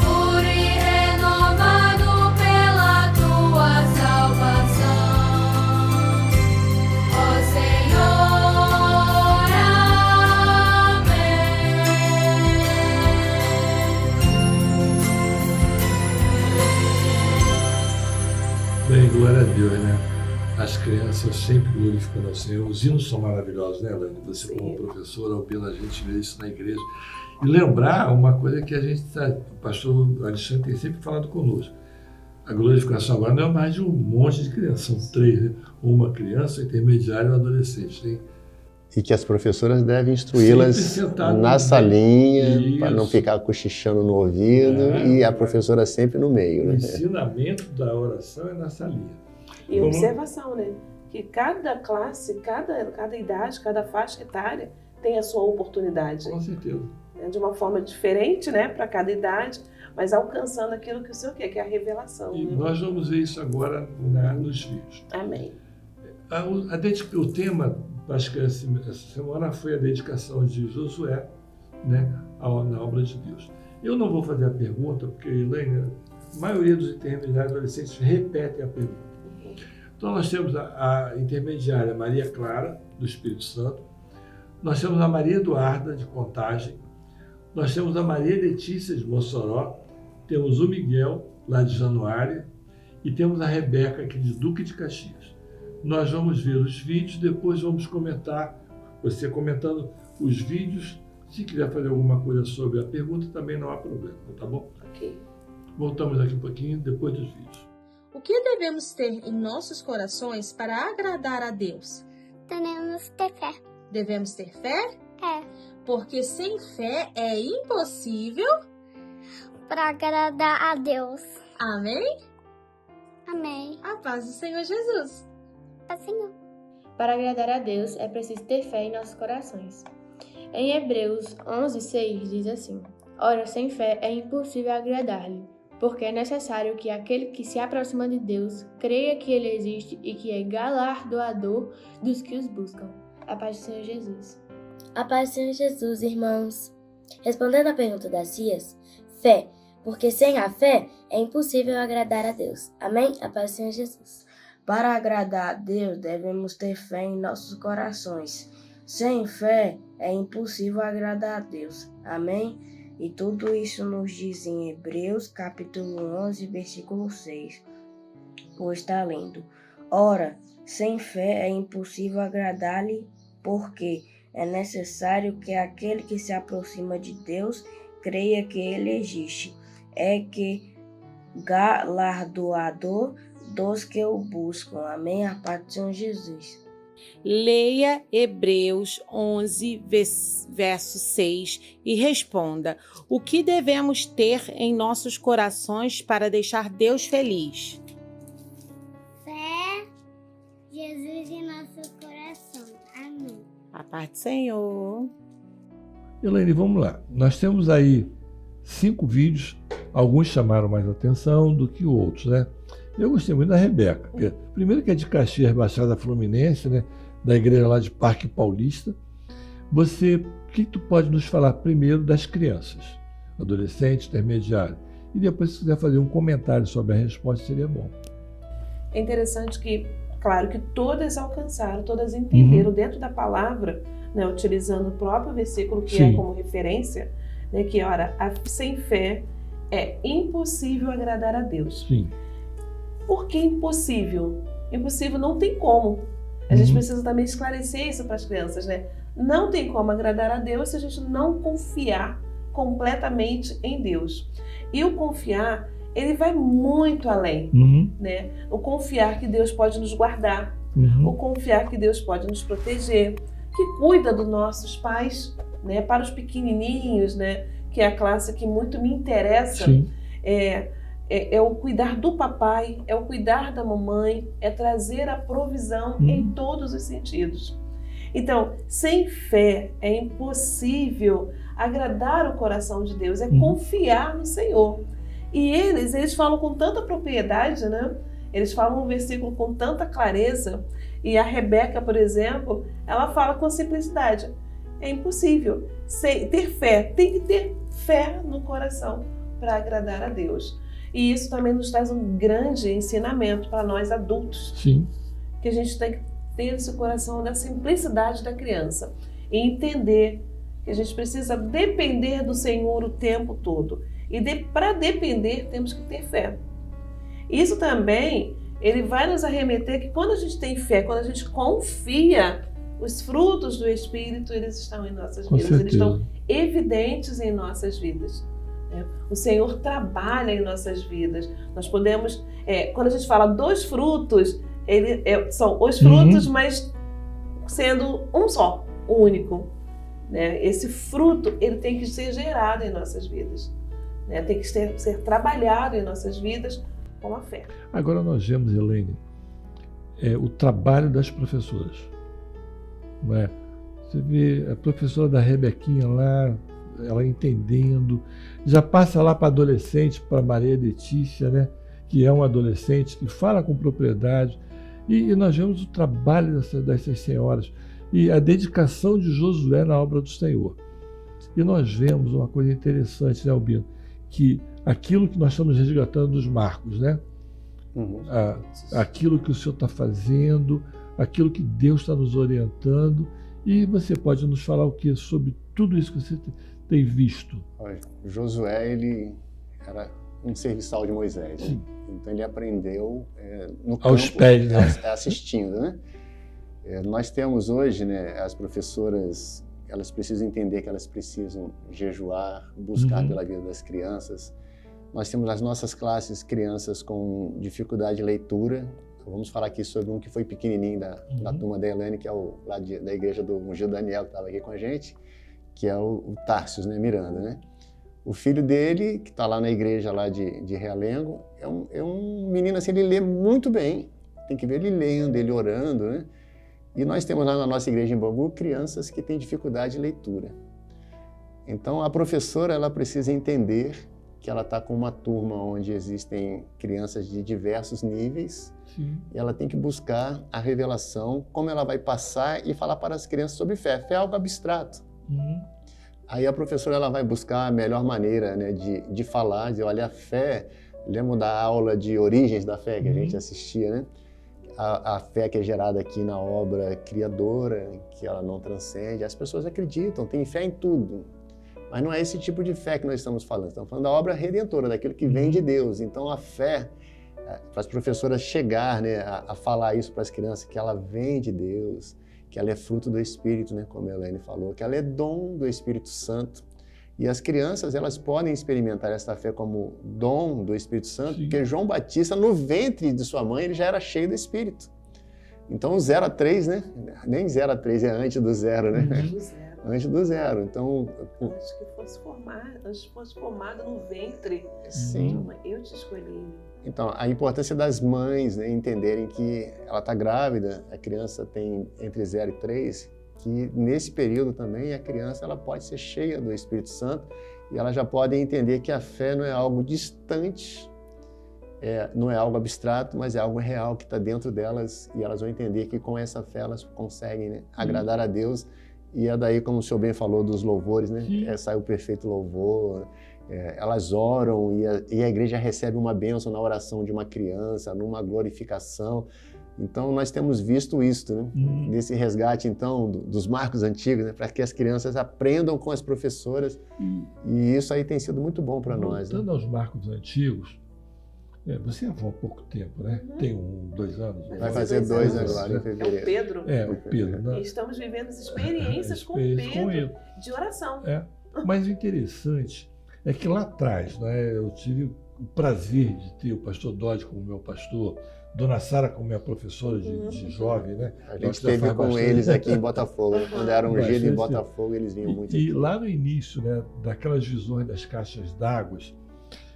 puro e renovado pela tua salvação. Ó Senhor, Bem, glória a Deus, né? As crianças sempre glorificando ao Senhor. Os hinos são maravilhosos, né, Elaine? Você, como professora, ouvindo a gente ver isso na igreja. E lembrar uma coisa que a gente o pastor Alexandre tem sempre falado conosco. A glorificação agora não é mais de um monte de crianças, são 3, né? Uma criança, intermediária e um adolescente. Tem e que as professoras devem instruí-las sempre sentado na salinha, Isso. para não ficar cochichando no ouvido, e a professora sempre no meio, O né? ensinamento da oração é na salinha. E Vamos- observação, né? Que cada classe, cada idade, cada faixa etária tem a sua oportunidade. Com certeza. Né? De uma forma diferente, né? Para cada idade, mas alcançando aquilo que o Senhor quer, que é a revelação. E Né? nós vamos ver isso agora nos vídeos. Amém. O tema para as crianças essa semana foi a dedicação de Josué, né, na obra de Deus. Eu não vou fazer a pergunta, porque, Elaine, a maioria dos intermediários adolescentes repetem a pergunta. Então, nós temos a intermediária Maria Clara, do Espírito Santo. Nós temos a Maria Eduarda, de Contagem. Nós temos a Maria Letícia, de Mossoró. Temos o Miguel, lá de Januária. E temos a Rebeca, aqui de Duque de Caxias. Nós vamos ver os vídeos, depois vamos comentar, você comentando os vídeos. Se quiser fazer alguma coisa sobre a pergunta, também não há problema, tá bom? Ok. Voltamos daqui um pouquinho, depois dos vídeos. O que devemos ter em nossos corações para agradar a Deus? Devemos ter fé. Devemos ter fé? É. Porque sem fé é impossível. Para agradar a Deus. Amém? Amém. A paz do Senhor Jesus. Paz, Senhor. Para agradar a Deus, é preciso ter fé em nossos corações. Em Hebreus 11:6 diz assim: Ora, sem fé é impossível agradar-lhe, porque é necessário que aquele que se aproxima de Deus creia que Ele existe e que é galardoador dos que os buscam. A paz do Senhor Jesus. A paz do Senhor Jesus, irmãos. Respondendo à pergunta das Cias, fé, porque sem a fé é impossível agradar a Deus. Amém? A paz do Senhor Jesus. Para agradar a Deus, devemos ter fé em nossos corações. Sem fé, é impossível agradar a Deus. Amém? E tudo isso nos diz em Hebreus, capítulo 11, versículo 6. Pois está lendo: Ora, sem fé é impossível agradar-lhe, porque é necessário que aquele que se aproxima de Deus creia que Ele existe. É que galardoador dos que o buscam. Amém? A paz do Senhor Jesus. Leia Hebreus 11, verso 6 e responda: o que devemos ter em nossos corações para deixar Deus feliz? Fé, Jesus em nosso coração. Amém. A paz do Senhor. Elaine, vamos lá. Nós temos aí 5 vídeos, alguns chamaram mais atenção do que outros, né? Eu gostei muito da Rebeca. Primeiro que é de Caxias, Baixada Fluminense, né? Da igreja lá de Parque Paulista. O que tu pode nos falar primeiro das crianças, adolescentes, intermediários? E depois, se quiser fazer um comentário sobre a resposta, seria bom. É interessante que, claro, que todas alcançaram, todas entenderam dentro da palavra, né, utilizando o próprio versículo que é como referência, né, que, ora, sem fé é impossível agradar a Deus. Sim. Por que impossível? Impossível não tem como. A gente precisa também esclarecer isso para as crianças, né? Não tem como agradar a Deus se a gente não confiar completamente em Deus. E o confiar, ele vai muito além, né? O confiar que Deus pode nos guardar, o confiar que Deus pode nos proteger, que cuida dos nossos pais, né? Para os pequenininhos, né? Que é a classe que muito me interessa. É o cuidar do papai, é o cuidar da mamãe, é trazer a provisão em todos os sentidos. Então, sem fé é impossível agradar o coração de Deus, é confiar no Senhor. E eles falam com tanta propriedade, né? Eles falam um versículo com tanta clareza. E a Rebeca, por exemplo, ela fala com simplicidade. É impossível. Ter fé, tem que ter fé no coração para agradar a Deus. E isso também nos traz um grande ensinamento para nós adultos. Sim. Que a gente tem que ter esse coração da simplicidade da criança e entender que a gente precisa depender do Senhor o tempo todo. E para depender, temos que ter fé. Isso também, ele vai nos arremeter que quando a gente tem fé, quando a gente confia, os frutos do Espírito, eles estão em nossas vidas. Eles estão evidentes em nossas vidas. O Senhor trabalha em nossas vidas. Nós podemos, quando a gente fala dos frutos, são os frutos, mas sendo um só, único. Né? Esse fruto, ele tem que ser gerado em nossas vidas. Né? Tem que ser trabalhado em nossas vidas com a fé. Agora nós vemos, Elaine, o trabalho das professoras. Não é? Você vê a professora da Rebequinha lá, ela entendendo, já passa lá para adolescente, para Maria Letícia, né, que é um adolescente que fala com propriedade, e nós vemos o trabalho dessas senhoras e a dedicação de Josué na obra do Senhor. E nós vemos uma coisa interessante, né, Albino, que aquilo que nós estamos resgatando dos Marcos, né, aquilo que o Senhor está fazendo, aquilo que Deus está nos orientando, e você pode nos falar o que sobre tudo isso que você tem visto? Olha, Josué, ele era um serviçal de Moisés, né? Então ele aprendeu no campo, aos pés, né? Assistindo, né? Nós temos hoje, né, as professoras, elas precisam entender que elas precisam jejuar, buscar pela vida das crianças. Nós temos nas nossas classes crianças com dificuldade de leitura. Vamos falar aqui sobre um que foi pequenininho da turma da Elaine, que é lá da igreja do Gil Daniel, que estava aqui com a gente, que é o Tárcios, né, Miranda, né? O filho dele, que está lá na igreja lá de Realengo, é um menino assim, ele lê muito bem. Tem que ver ele lendo, ele orando, né? E nós temos lá na nossa igreja em Bangu crianças que têm dificuldade de leitura. Então a professora, ela precisa entender que ela está com uma turma onde existem crianças de diversos níveis. Sim. E ela tem que buscar a revelação, como ela vai passar e falar para as crianças sobre fé. Fé é algo abstrato. Aí a professora, ela vai buscar a melhor maneira, né, de falar, de olha, a fé. Lembro da aula de origens da fé que a gente assistia, né? A fé que é gerada aqui na obra criadora, que ela não transcende. As pessoas acreditam, têm fé em tudo. Mas não é esse tipo de fé que nós estamos falando. Estamos falando da obra redentora, daquilo que vem de Deus. Então a fé, para as professoras chegar, né, a falar isso para as crianças, que ela vem de Deus, que ela é fruto do Espírito, né, como a Elaine falou, que ela é dom do Espírito Santo. E as crianças, elas podem experimentar essa fé como dom do Espírito Santo, Sim. porque João Batista, no ventre de sua mãe, ele já era cheio do Espírito. Então, 0 a 3, né? Nem 0 a 3, é antes do 0, né? Antes do 0. Então, Antes que fosse formado no ventre. Sim. Eu te escolhi. Então, a importância das mães, né, entenderem que ela está grávida, a criança tem entre 0 e 3, que nesse período também a criança ela pode ser cheia do Espírito Santo e ela já pode entender que a fé não é algo distante, não é algo abstrato, mas é algo real que está dentro delas e elas vão entender que com essa fé elas conseguem, né, agradar a Deus. E é daí, como o senhor bem falou, dos louvores, né? Sai o perfeito louvor. Elas oram e a igreja recebe uma bênção na oração de uma criança, numa glorificação. Então, nós temos visto isso, né? Nesse resgate, então, dos marcos antigos, né? Para que as crianças aprendam com as professoras. E isso aí tem sido muito bom para nós. Voltando aos marcos antigos, você é avó há pouco tempo, né? Tem 2 anos. Vai fazer 2 agora, em fevereiro. É o Pedro. O Pedro. Né? E estamos vivendo as experiências com Pedro de oração. Mas o interessante é que lá atrás, né, eu tive o prazer de ter o pastor Dodge como meu pastor, Dona Sara como minha professora de jovem, né? A gente esteve com eles aqui em Botafogo. Quando eram ungidos em Botafogo, eles vinham muito. E lá no início, né, daquelas visões das caixas d'água,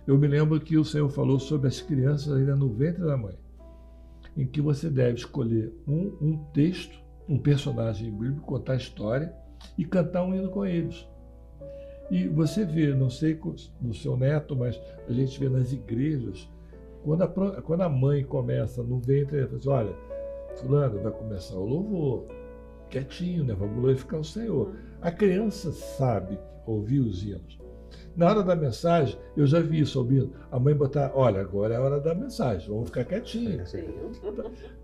eu me lembro que o Senhor falou sobre as crianças ainda no ventre da mãe, em que você deve escolher um texto, um personagem bíblico, contar a história e cantar um hino com eles. E você vê, não sei no seu neto, mas a gente vê nas igrejas, quando a mãe começa no ventre, ela fala assim, olha, fulano, vai começar o louvor, quietinho, né? Vamos glorificar o Senhor. A criança sabe ouvir os hinos. Na hora da mensagem, eu já vi isso, ouvindo. A mãe botar, olha, agora é a hora da mensagem, vamos ficar quietinhos.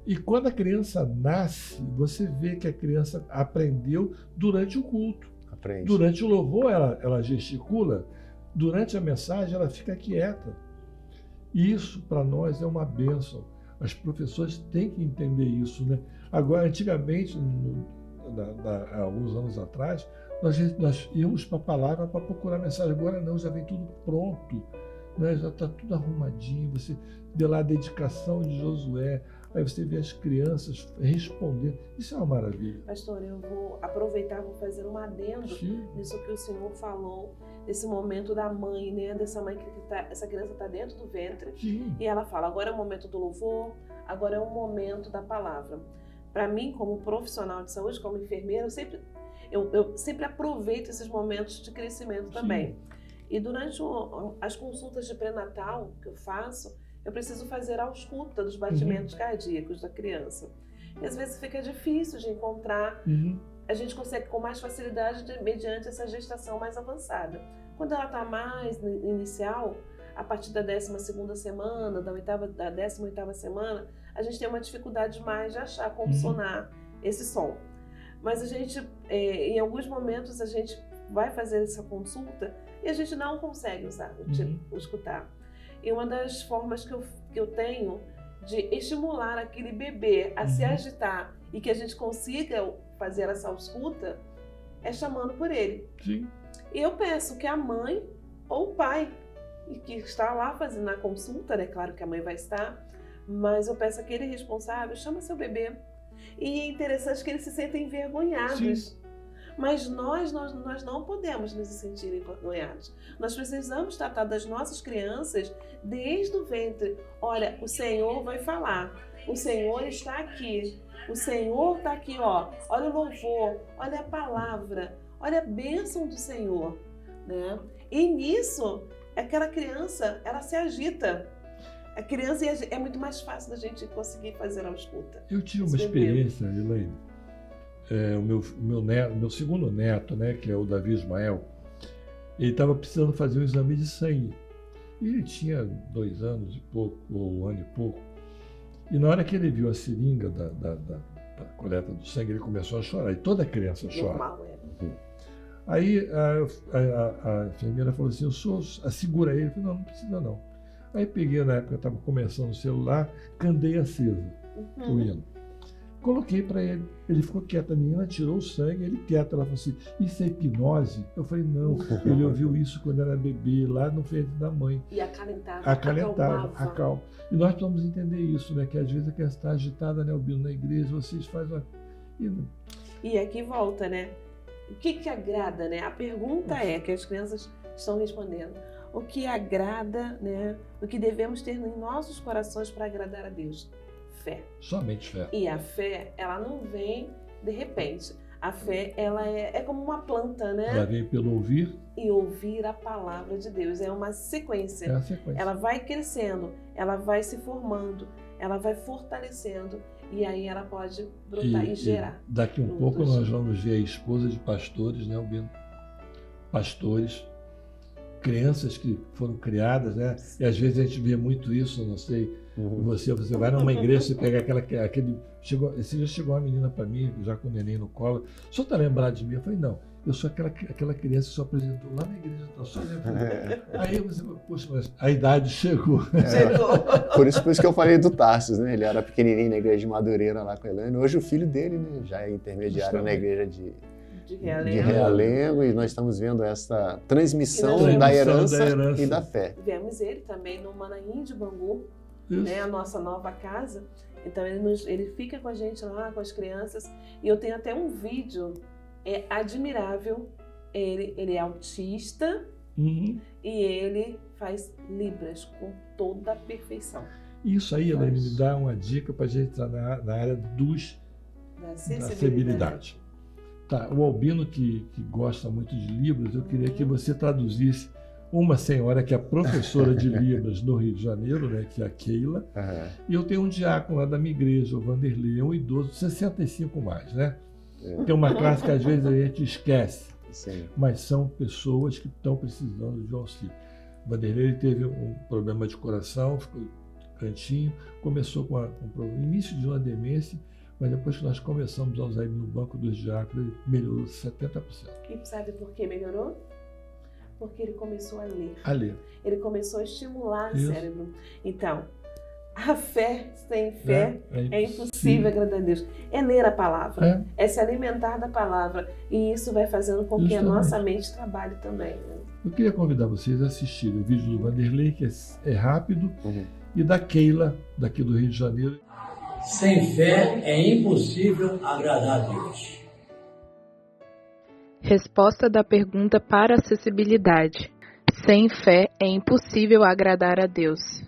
E quando a criança nasce, você vê que a criança aprendeu durante o culto. Aprende. Durante o louvor, ela gesticula. Durante a mensagem, ela fica quieta. Isso, para nós, é uma bênção. As professoras têm que entender isso, né? Agora, antigamente, há alguns anos atrás, nós íamos para a palavra para procurar mensagem. Agora não, já vem tudo pronto, né? Já está tudo arrumadinho. Você vê lá a dedicação de Josué, aí você vê as crianças respondendo. Isso é uma maravilha. Pastor, eu vou aproveitar, vou fazer um adendo nisso que o senhor falou, nesse momento da mãe, né? Dessa mãe que essa criança está dentro do ventre. E ela fala, agora é o momento do louvor, agora é o momento da palavra. Para mim, como profissional de saúde, como enfermeira, eu sempre aproveito esses momentos de crescimento também. E durante as consultas de pré-natal que eu faço, eu preciso fazer a ausculta dos batimentos cardíacos da criança. E às vezes fica difícil de encontrar, a gente consegue com mais facilidade mediante essa gestação mais avançada. Quando ela está mais inicial, a partir da 12ª semana, da 18ª semana, a gente tem uma dificuldade mais de achar como sonar esse som. Mas a gente, em alguns momentos, a gente vai fazer essa consulta e a gente não consegue escutar. E uma das formas que eu tenho de estimular aquele bebê a se agitar e que a gente consiga fazer essa ausculta é chamando por ele. E eu peço que a mãe ou o pai, que está lá fazendo a consulta, né? Claro que a mãe vai estar, mas eu peço aquele responsável, chama seu bebê. E é interessante que eles se sentem envergonhados. Mas nós não podemos nos sentir envergonhados. Nós precisamos tratar das nossas crianças desde o ventre. Olha, o Senhor vai falar. O Senhor está aqui. O Senhor está aqui, ó. Olha o louvor, olha a palavra, olha a bênção do Senhor, né? E nisso, aquela criança, ela se agita. A criança é muito mais fácil da gente conseguir fazer a escuta. Eu tive uma experiência, Elaine. O meu segundo neto, né, que é o Davi Ismael, ele estava precisando fazer um exame de sangue. E ele tinha 2 anos e pouco, ou 1 ano e pouco. E na hora que ele viu a seringa da coleta do sangue, ele começou a chorar. E toda criança chora. Normal, Aí a enfermeira falou assim, segura ele. Eu falei, não precisa não. Aí peguei, na época, eu estava começando o celular, candeia acesa, o hino. Coloquei para ele, ele ficou quieto, a menina tirou o sangue, ele quieto, ela falou assim, isso é hipnose? Eu falei, não, ele ouviu isso quando era bebê, lá no ventre da mãe. E acalentava, acalma. E nós precisamos entender isso, né, que às vezes a criança está agitada, né, Albino, na igreja, vocês fazem uma... E aqui volta, né, o que agrada, né, a pergunta é, que as crianças estão respondendo, o que agrada, né, o que devemos ter em nossos corações para agradar a Deus? Fé. Somente fé. E a fé, ela não vem de repente. A fé, ela é como uma planta, né? Ela vem pelo ouvir. E ouvir a palavra de Deus. É uma sequência. É a sequência. Ela vai crescendo, ela vai se formando, ela vai fortalecendo e aí ela pode brotar e gerar. E daqui um pouco nós vamos ver a esposa de pastores, né, Albino? Pastores, crianças que foram criadas, né? E às vezes a gente vê muito isso, não sei... Você vai numa igreja, você pega aquele... Esse dia chegou uma menina para mim, já com o neném no colo. O senhor está lembrado de mim? Eu falei, não, eu sou aquela criança que se apresentou lá na igreja. Só Aí você falou, poxa, mas a idade chegou. Por isso que eu falei do Tarsus, né? Ele era pequenininho na igreja de Madureira lá com a Elaine. Hoje o filho dele, né, já é intermediário na igreja de Realengo, e nós estamos vendo essa transmissão da herança e da fé. Vemos ele também no Manaim de Bangu, né, a nossa nova casa. Então ele fica com a gente lá, com as crianças, e eu tenho até um vídeo, é admirável, ele é autista e ele faz Libras com toda a perfeição. Isso aí, Elaine, me dá uma dica para a gente estar na área da acessibilidade. Tá, o Albino que gosta muito de Libras, eu queria que você traduzisse uma senhora que é professora de Libras no Rio de Janeiro, né, que é a Keila, e eu tenho um diácono lá da minha igreja, o Vanderlei, é um idoso, 65 mais, né? Tem uma classe que às vezes a gente esquece, mas são pessoas que estão precisando de auxílio. O Vanderlei teve um problema de coração, ficou cantinho, começou com um início de uma demência, mas depois que nós começamos a usar ele no banco dos diáconos, ele melhorou 70%. E sabe por que melhorou? Porque ele começou a ler. Ele começou a estimular o cérebro. Então, a fé, sem fé, é impossível agradar a Deus. É ler a palavra, é se alimentar da palavra. E isso vai fazendo com que a nossa mente trabalhe também. Né? Eu queria convidar vocês a assistirem o vídeo do Vanderlei, que é rápido, e da Keila, daqui do Rio de Janeiro. Sem fé é impossível agradar a Deus. Resposta da pergunta para acessibilidade. Sem fé é impossível agradar a Deus.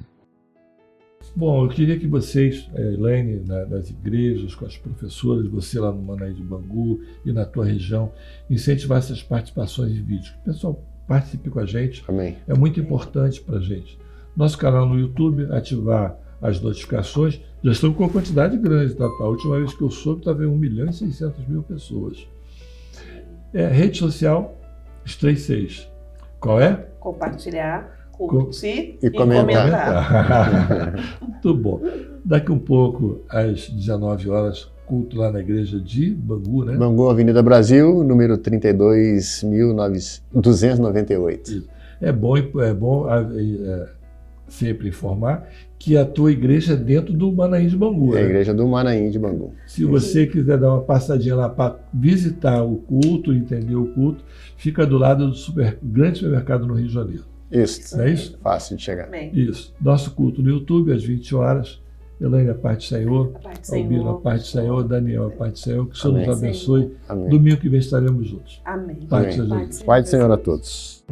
Bom, eu queria que vocês, Elaine, nas igrejas, com as professoras, você lá no Manaí de Bangu e na tua região, incentivassem as participações em vídeo. O pessoal participe com a gente. Amém. É muito importante para a gente. Nosso canal no YouTube, ativar as notificações. Já estamos com uma quantidade grande, tá? A última vez que eu soube, estava em 1.600.000 pessoas. Rede social, os 3 Cs. Qual é? Compartilhar, curtir e comentar. Muito bom. Daqui um pouco, às 19 horas, culto lá na igreja de Bangu, né? Bangu, Avenida Brasil, número 32.298. É bom sempre informar que a tua igreja é dentro do Manaim de Bangu. É a igreja do Manaim de Bangu. Se você quiser dar uma passadinha lá para visitar o culto, entender o culto, fica do lado do grande supermercado no Rio de Janeiro. Isso. Não é isso? Fácil de chegar. Isso. Nosso culto no YouTube, às 20 horas, Elaine, a paz do Senhor. Albino, a paz do Senhor. Daniel, a paz do Senhor. Que o Senhor nos abençoe. Amém. Domingo que vem estaremos juntos. Amém. Paz do Amém. Senhor. Paz do Senhor a todos.